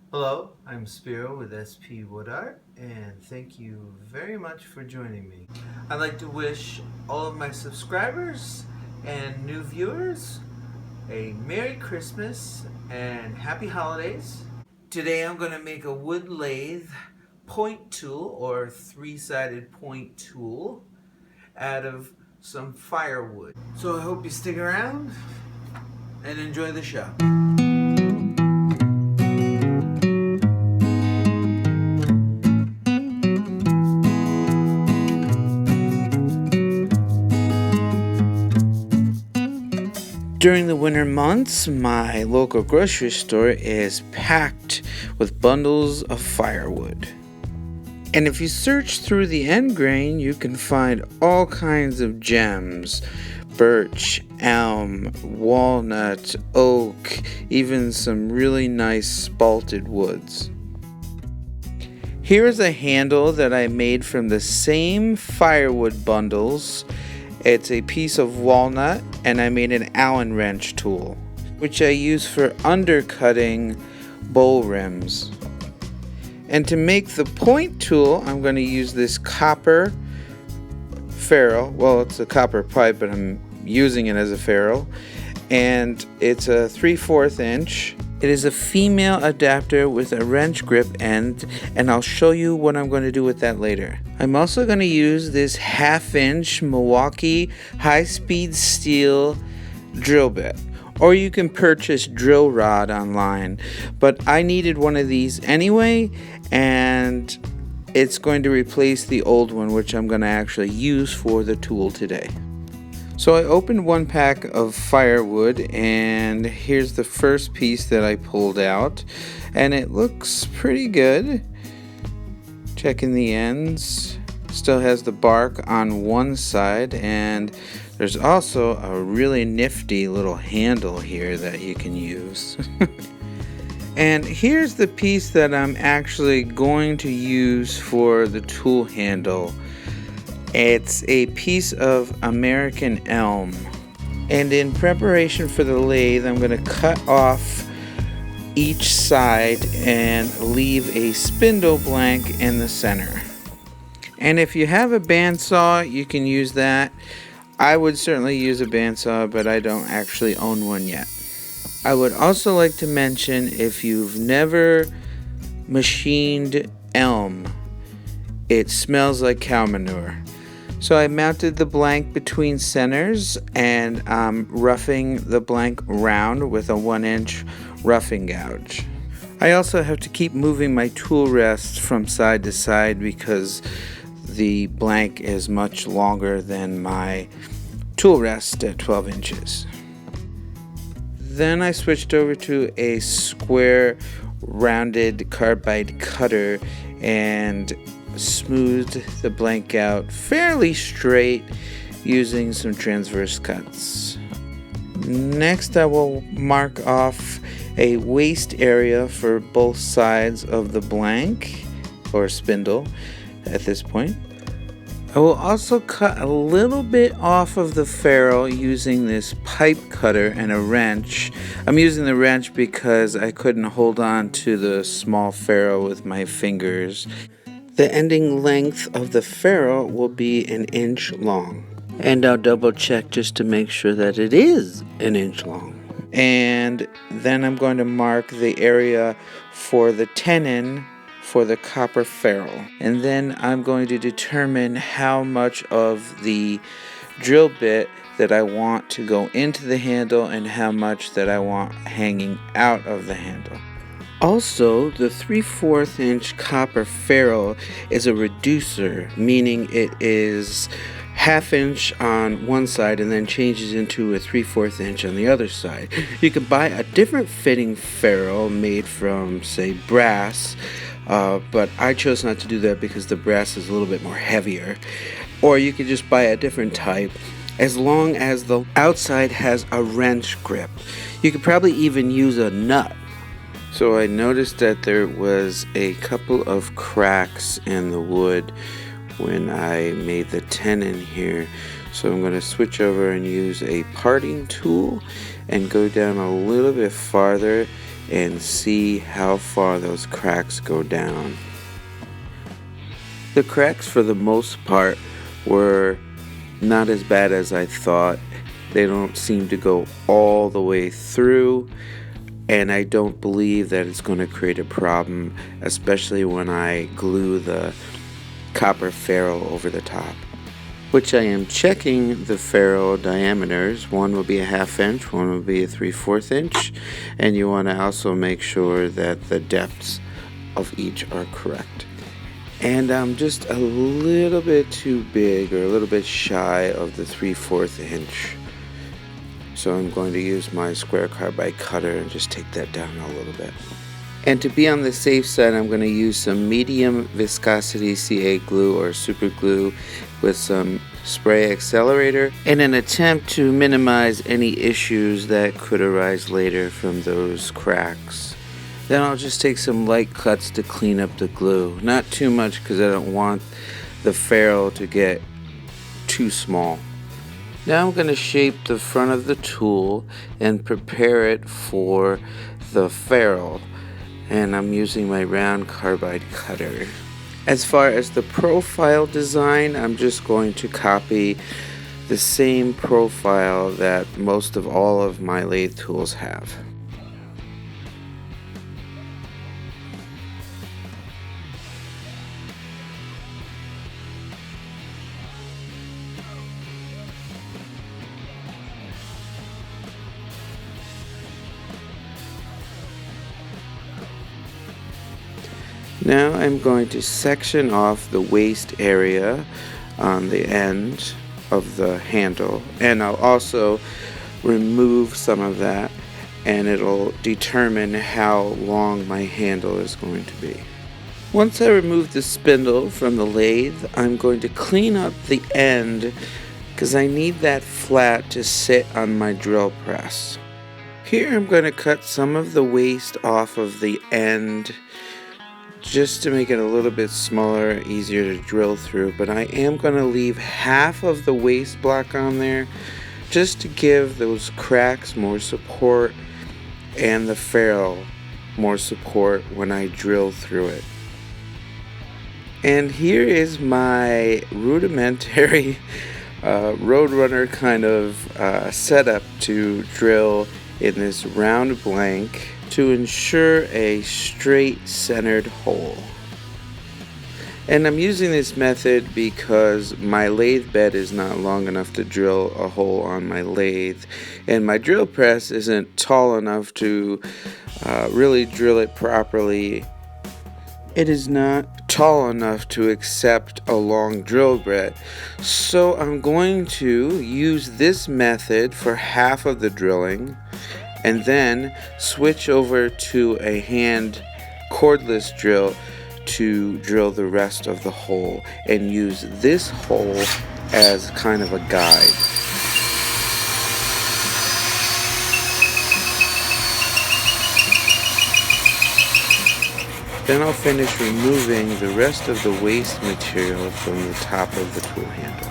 Hello, I'm Spiro with SP Wood Art, and thank you very much for joining me. I'd like to wish all of my subscribers and new viewers a Merry Christmas and Happy Holidays. Today I'm going to make a wood lathe point tool or three-sided point tool out of some firewood. So I hope you stick around and enjoy the show. During the winter months, my local grocery store is packed with bundles of firewood. And if you search through the end grain, you can find all kinds of gems: birch, elm, walnut, oak, even some really nice spalted woods. Here is a handle that I made from the same firewood bundles. It's a piece of walnut, and I made an Allen wrench tool, which I use for undercutting bowl rims. And to make the point tool, I'm going to use this copper ferrule. Well, it's a copper pipe, but I'm using it as a ferrule. And it's a 3/4 inch. It is a female adapter with a wrench grip end, and I'll show you what I'm going to do with that later. I'm also going to use this 1/2 inch Milwaukee high-speed steel drill bit, or you can purchase drill rod online, but I needed one of these anyway, and it's going to replace the old one, which I'm going to actually use for the tool today. So I opened one pack of firewood, and here's the first piece that I pulled out, and it looks pretty good. Checking the ends, still has the bark on one side, and there's also a really nifty little handle here that you can use. And here's the piece that I'm actually going to use for the tool handle. It's a piece of American elm. And in preparation for the lathe, I'm going to cut off each side and leave a spindle blank in the center. And if you have a bandsaw, you can use that. I would certainly use a bandsaw, but I don't actually own one yet. I would also like to mention, if you've never machined elm, it smells like cow manure. So I mounted the blank between centers, and I'm roughing the blank round with a 1-inch roughing gouge. I also have to keep moving my tool rest from side to side because the blank is much longer than my tool rest at 12 inches. Then I switched over to a square rounded carbide cutter and smoothed the blank out fairly straight using some transverse cuts. Next, I will mark off a waste area for both sides of the blank or spindle at this point. I will also cut a little bit off of the ferrule using this pipe cutter and a wrench. I'm using the wrench because I couldn't hold on to the small ferrule with my fingers. The ending length of the ferrule will be 1 inch long. And I'll double check just to make sure that it is 1 inch long. And then I'm going to mark the area for the tenon for the copper ferrule. And then I'm going to determine how much of the drill bit that I want to go into the handle and how much that I want hanging out of the handle. Also, the 3/4 inch copper ferrule is a reducer, meaning it is 1/2 inch on one side and then changes into a 3/4 inch on the other side. You could buy a different fitting ferrule made from, say, brass, but I chose not to do that because the brass is a little bit more heavier. Or you could just buy a different type, as long as the outside has a wrench grip. You could probably even use a nut. So I noticed that there was a couple of cracks in the wood when I made the tenon here. So I'm going to switch over and use a parting tool and go down a little bit farther and see how far those cracks go down. The cracks for the most part were not as bad as I thought. They don't seem to go all the way through, and I don't believe that it's going to create a problem, especially when I glue the copper ferrule over the top. Which I am checking the ferrule diameters. One will be a 1/2 inch, one will be a 3/4 inch, and you want to also make sure that the depths of each are correct. And I'm just a little bit too big, or a little bit shy of the 3/4 inch. So I'm going to use my square carbide cutter and just take that down a little bit. And to be on the safe side, I'm going to use some medium viscosity CA glue or super glue with some spray accelerator in an attempt to minimize any issues that could arise later from those cracks. Then I'll just take some light cuts to clean up the glue. Not too much because I don't want the ferrule to get too small. Now I'm going to shape the front of the tool and prepare it for the ferrule. And I'm using my round carbide cutter. As far as the profile design, I'm just going to copy the same profile that most of all of my lathe tools have. Now I'm going to section off the waste area on the end of the handle, and I'll also remove some of that, and it'll determine how long my handle is going to be. Once I remove the spindle from the lathe, I'm going to clean up the end because I need that flat to sit on my drill press. Here I'm going to cut some of the waste off of the end just to make it a little bit smaller, easier to drill through, but I am going to leave half of the waste block on there just to give those cracks more support and the ferrule more support when I drill through it. And here is my rudimentary Roadrunner kind of setup to drill in this round blank to ensure a straight centered hole. And I'm using this method because my lathe bed is not long enough to drill a hole on my lathe, and my drill press isn't tall enough to really drill it properly. It is not tall enough to accept a long drill bit, so I'm going to use this method for half of the drilling and then switch over to a hand cordless drill to drill the rest of the hole, and use this hole as kind of a guide. Then I'll finish removing the rest of the waste material from the top of the tool handle.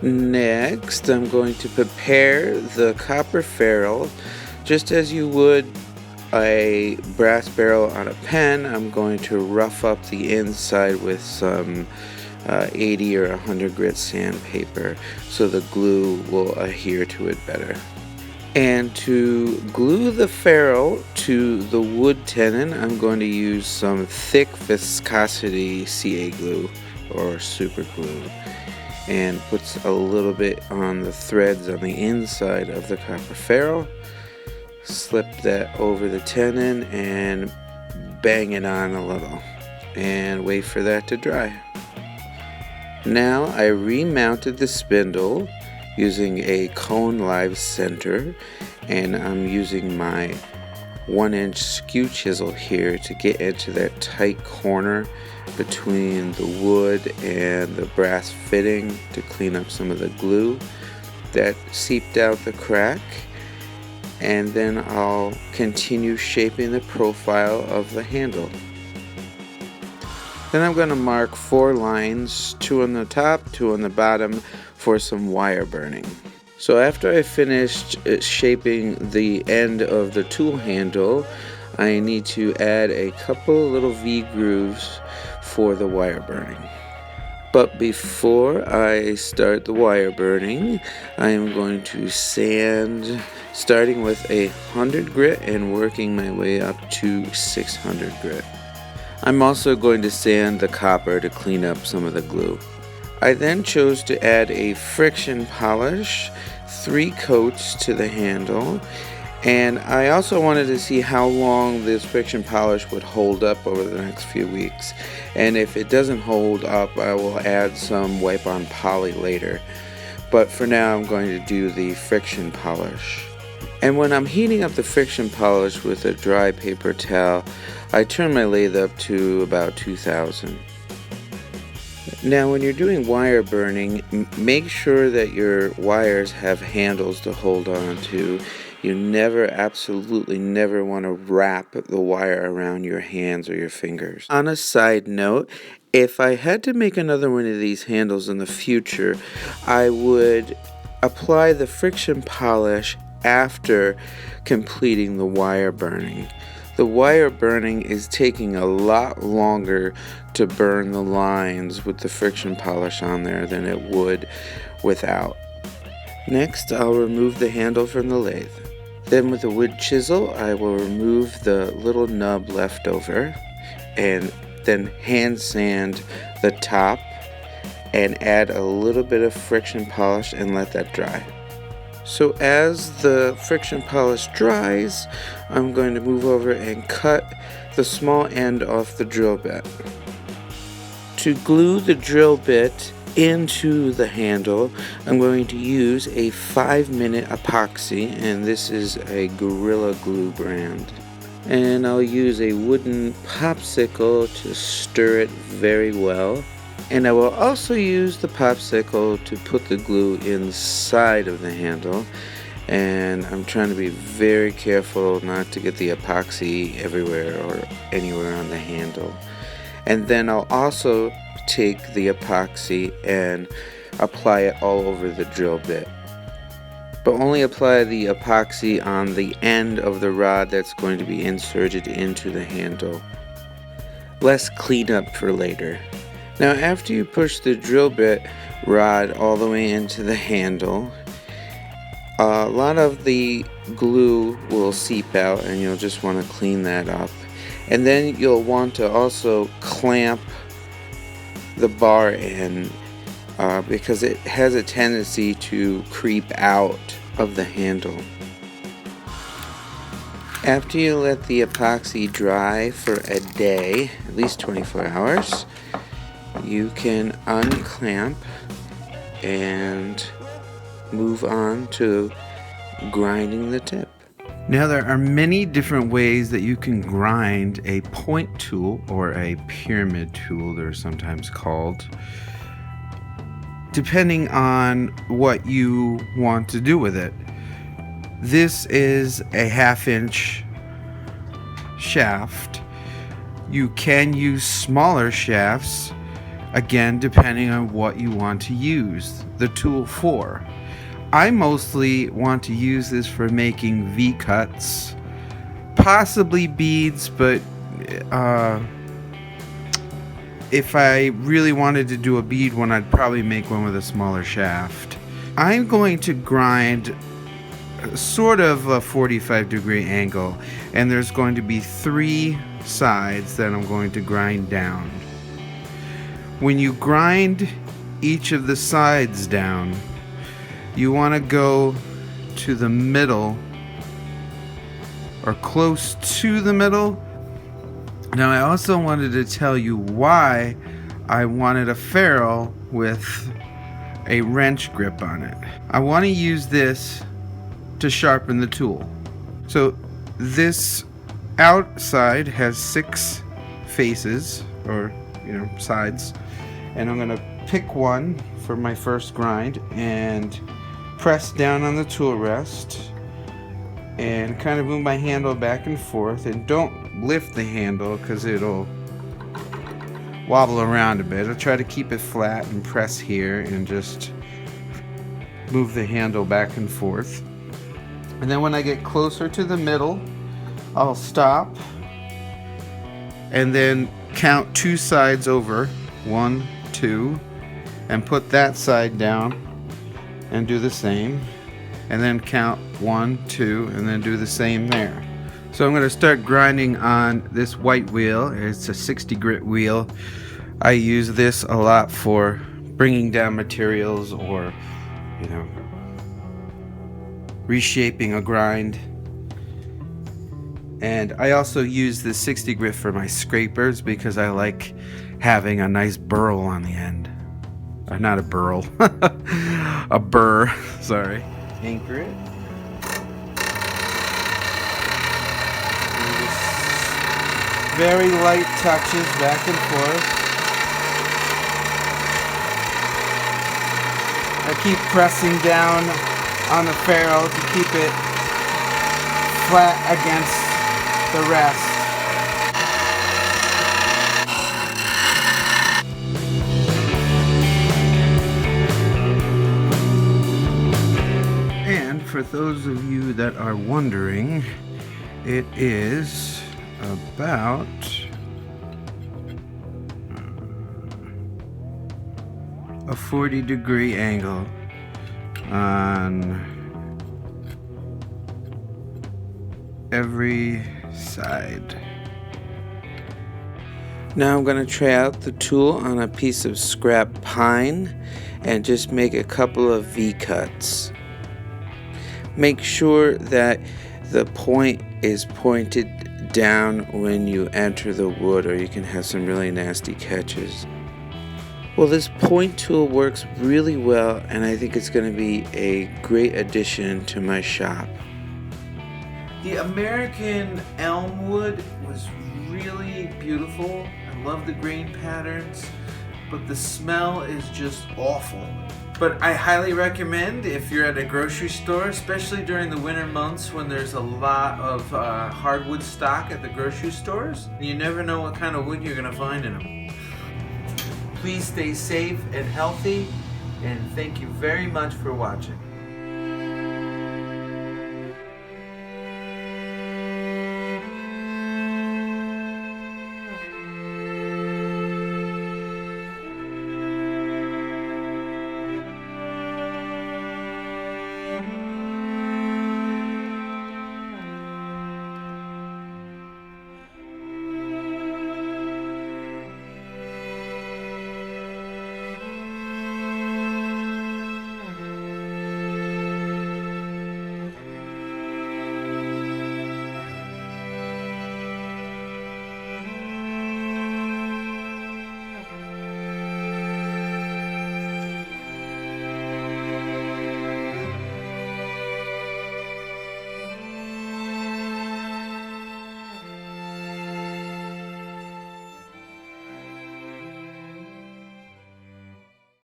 Next, I'm going to prepare the copper ferrule just as you would a brass barrel on a pen. I'm going to rough up the inside with some 80 or 100 grit sandpaper so the glue will adhere to it better. And to glue the ferrule to the wood tenon, I'm going to use some thick viscosity CA glue or super glue, and puts a little bit on the threads on the inside of the copper ferrule. Slip that over the tenon and bang it on a little and wait for that to dry. Now I remounted the spindle using a cone live center, and I'm using my 1-inch skew chisel here to get into that tight corner between the wood and the brass fitting to clean up some of the glue that seeped out the crack. And then I'll continue shaping the profile of the handle. Then I'm going to mark 4 lines, 2 on the top, 2 on the bottom, for some wire burning. So after I finished shaping the end of the tool handle, I need to add a couple little V grooves for the wire burning. But before I start the wire burning, I am going to sand, starting with 100 grit and working my way up to 600 grit. I'm also going to sand the copper to clean up some of the glue. I then chose to add a friction polish, 3 coats to the handle, and I also wanted to see how long this friction polish would hold up over the next few weeks. And if it doesn't hold up, I will add some wipe-on poly later. But for now, I'm going to do the friction polish. And when I'm heating up the friction polish with a dry paper towel, I turn my lathe up to about 2000. Now when you're doing wire burning, make sure that your wires have handles to hold on to. You never, absolutely never want to wrap the wire around your hands or your fingers. On a side note, if I had to make another one of these handles in the future, I would apply the friction polish after completing the wire burning. The wire burning is taking a lot longer to burn the lines with the friction polish on there than it would without. Next, I'll remove the handle from the lathe. Then with a wood chisel, I will remove the little nub left over and then hand sand the top and add a little bit of friction polish and let that dry. So as the friction polish dries, I'm going to move over and cut the small end off the drill bit. To glue the drill bit into the handle, I'm going to use a 5-minute epoxy, and this is a Gorilla Glue brand. And I'll use a wooden popsicle to stir it very well. And I will also use the popsicle to put the glue inside of the handle. And I'm trying to be very careful not to get the epoxy everywhere or anywhere on the handle. And then I'll also take the epoxy and apply it all over the drill bit. But only apply the epoxy on the end of the rod that's going to be inserted into the handle. Less cleanup for later. Now after you push the drill bit rod all the way into the handle, a lot of the glue will seep out and you'll just want to clean that up. And then you'll want to also clamp the bar in because it has a tendency to creep out of the handle. After you let the epoxy dry for a day, at least 24 hours, you can unclamp and move on to grinding the tip. Now there are many different ways that you can grind a point tool, or a pyramid tool they're sometimes called, depending on what you want to do with it. This is a 1/2-inch shaft. You can use smaller shafts, again depending on what you want to use the tool for. I mostly want to use this for making V-cuts, possibly beads, but if I really wanted to do a bead one, I'd probably make one with a smaller shaft. I'm going to grind sort of a 45-degree angle, and there's going to be 3 sides that I'm going to grind down. When you grind each of the sides down, you want to go to the middle or close to the middle. Now I also wanted to tell you why I wanted a ferrule with a wrench grip on it. I want to use this to sharpen the tool. So this outside has 6 faces, or sides, and I'm going to pick one for my first grind and press down on the tool rest and kind of move my handle back and forth, and don't lift the handle because it'll wobble around a bit. I'll try to keep it flat and press here and just move the handle back and forth. And then when I get closer to the middle, I'll stop and then count 2 sides over, 1, 2, and put that side down and do the same, and then count 1, 2, and then do the same there. So I'm going to start grinding on this white wheel. It's a 60 grit wheel. I use this a lot for bringing down materials or, you know, reshaping a grind. And I also use this 60 grit for my scrapers because I like having a nice burl on the end. Or not a burl, a burr, sorry. Anchor it. And just very light touches back and forth. I keep pressing down on the ferrule to keep it flat against the rest. And for those of you that are wondering, it is about a 40-degree angle on every side. Now I'm going to try out the tool on a piece of scrap pine and just make a couple of V-cuts. Make sure that the point is pointed down when you enter the wood, or you can have some really nasty catches. Well, this point tool works really well, and I think it's going to be a great addition to my shop. The American elm wood was really beautiful. I love the grain patterns, but the smell is just awful. But I highly recommend, if you're at a grocery store, especially during the winter months when there's a lot of hardwood stock at the grocery stores, you never know what kind of wood you're going to find in them. Please stay safe and healthy, and thank you very much for watching.